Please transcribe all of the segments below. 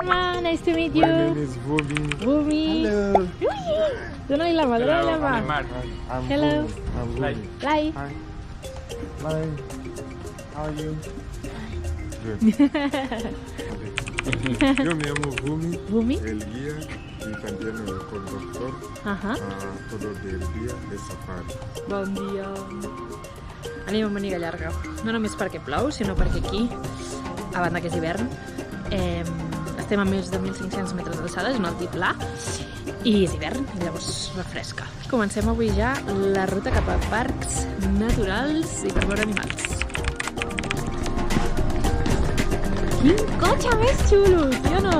Lama, nice to meet you. My name is Bumi. Bumi. Hello. Donai Lama, Donai Lama. I'm Hello. Bumi. I'm Bumi. Lai. Hi. Hi. How are you? Good. Yo me llamo Bumi. Bumi. El guía y también el conductor todo el día de safari. Bon dia. Anem a Maniga Llarga. No només perquè plou, sinó perquè aquí, a banda que és hivern, estem a més de 1.500 metres d'alçada, és un altiplà, i és hivern, i llavors refresca. Comencem avui ja la ruta cap a parcs naturals i per veure animals. Quin cotxe més xulo, sí o no?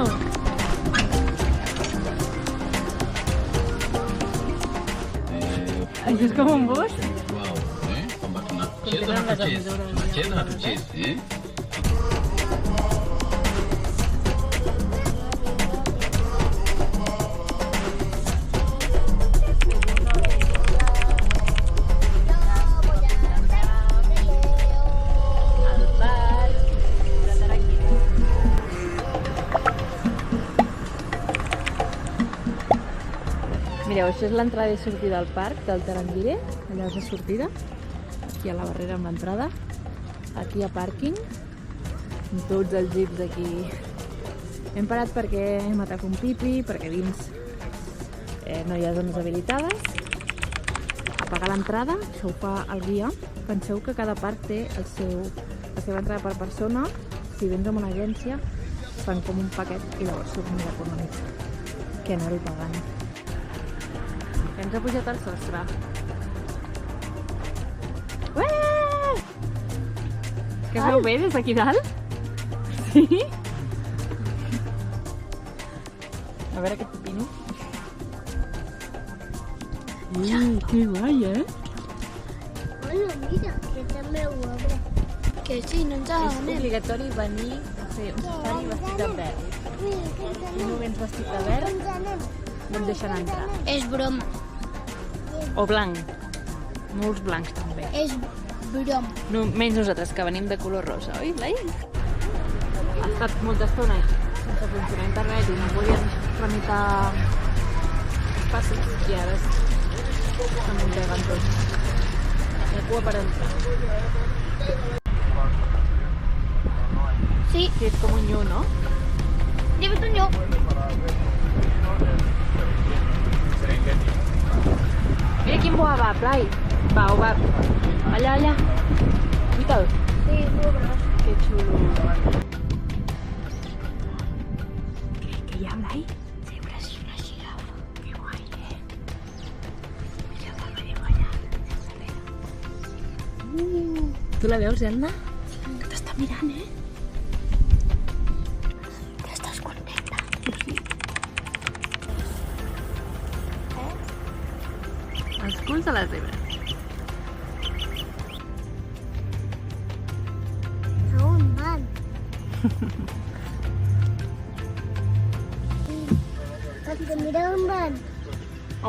Això és com un bus? Mireu, això és l'entrada i sortida al parc del Tarangire, allà és la sortida, aquí a la barrera amb l'entrada, aquí hi ha pàrquing, amb tots els jeeps aquí. Hem parat perquè hem atacat un pipi, perquè dins no hi ha zones habilitades. A pagar l'entrada, això ho fa el guia. Penseu que cada parc té la seva entrada per persona. Si vens amb una agència, fan com un paquet i llavors surt més econòmic que anar-ho pagant. Ens ha pujat al sostre. Ué! Que es veu bé des d'aquí dalt? Sí? A veure aquest pepino. Que guai, eh? Hola, mira, que també ho obre. Que sí, no ens És anem. obligatori venir a fer un safari vestit de verd. Si no vens vestit de verd, no et deixen entrar. És broma, O blanc. Molts blancs també. és broma. No, menys nosaltres, que venim de color rosa, oi, Blai? Ha estat molta estona sense funcionar internet i no podien tramitar passos i ara s'amunteguen tots. La cua per entrar. Sí, Que és com un llu, no? he vist un lloc. Mira quin boa va, Blai. Va, ho va. Allà, allà. Vita'l. Sí, molt gros. Que xulo. Què hi ha, Blai? Zebres i una girafa. Que guai, eh? Mira, va, veiem allà. Tu la veus, Elna? Que t'està mirant, eh? Que estàs contenta. Els culs de la zebra. A on van? Perquè mira on van.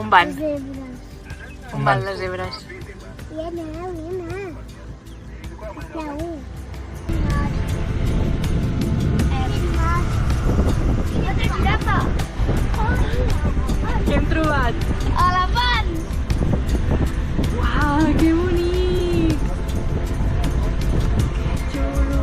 On van? Les zebres. On van les zebres? I anar. La U. Una altra girafa. Què hem trobat? Elefant. Uau, que bonic! Que xulo!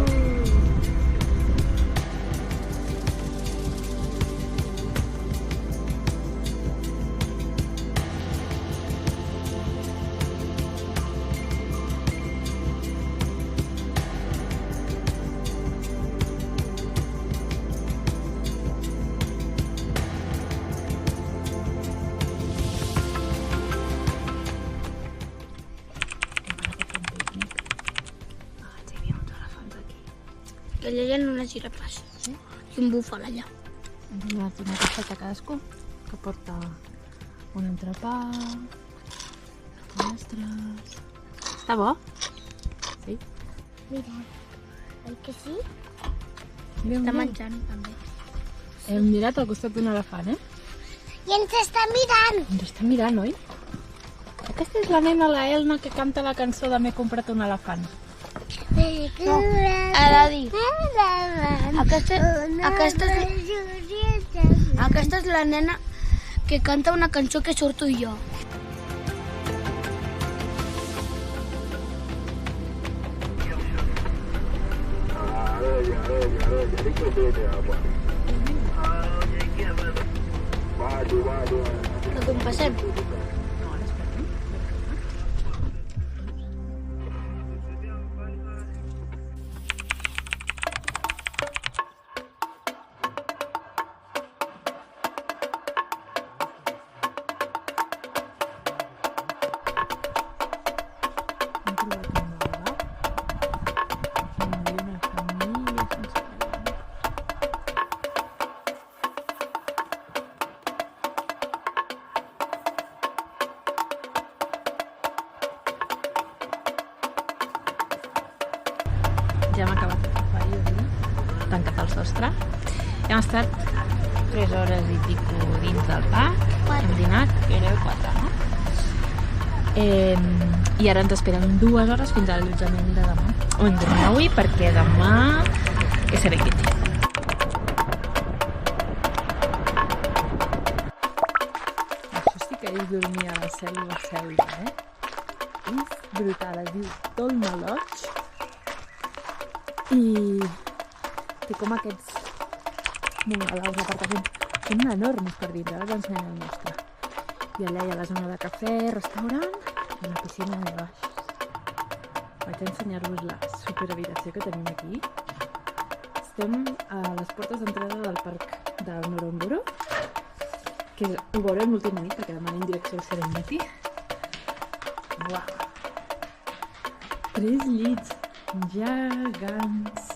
Allà hi ha unes girafes. I un búfal allà. Hem donat una casteta a cadascú, que porta un entrepà, ostres... Està bo? Sí? Mira, oi que sí? Mira, Està mira. menjant també. Hem mirat al costat d'un elefant, eh? I ens està mirant. Ens està mirant, oi? Aquesta és la nena, la Elna, que canta la cançó de M'he comprat un elefant. Ha de dir. Aquesta és Aquesta és la nena que canta una cançó que surto jo. Que com passem? Ja hem acabat de fer avui, tancat el sostre. Hem estat 3 hores i pico dins del parc, hem dinat, éreu 4, no? I ara ens esperen 2 hores fins a l'allotjament de demà. O hem dormit avui perquè demà és Serengeti. Això sí que és dormir a la selva, eh? És brutal, es diu Tolma Lodge. I té com aquests bungalows, apartaments, són enormes per dintre, ara us ensenyaré el nostre. I allà hi ha la zona de cafè, restaurant i la piscina de baix. Vaig a ensenyar-vos la superhabitació que tenim aquí. Estem a les portes d'entrada del parc de Ngorongoro, que ho veurem l'última nit perquè demà anem en direcció al Serengeti. Uau! 3 llits gegants.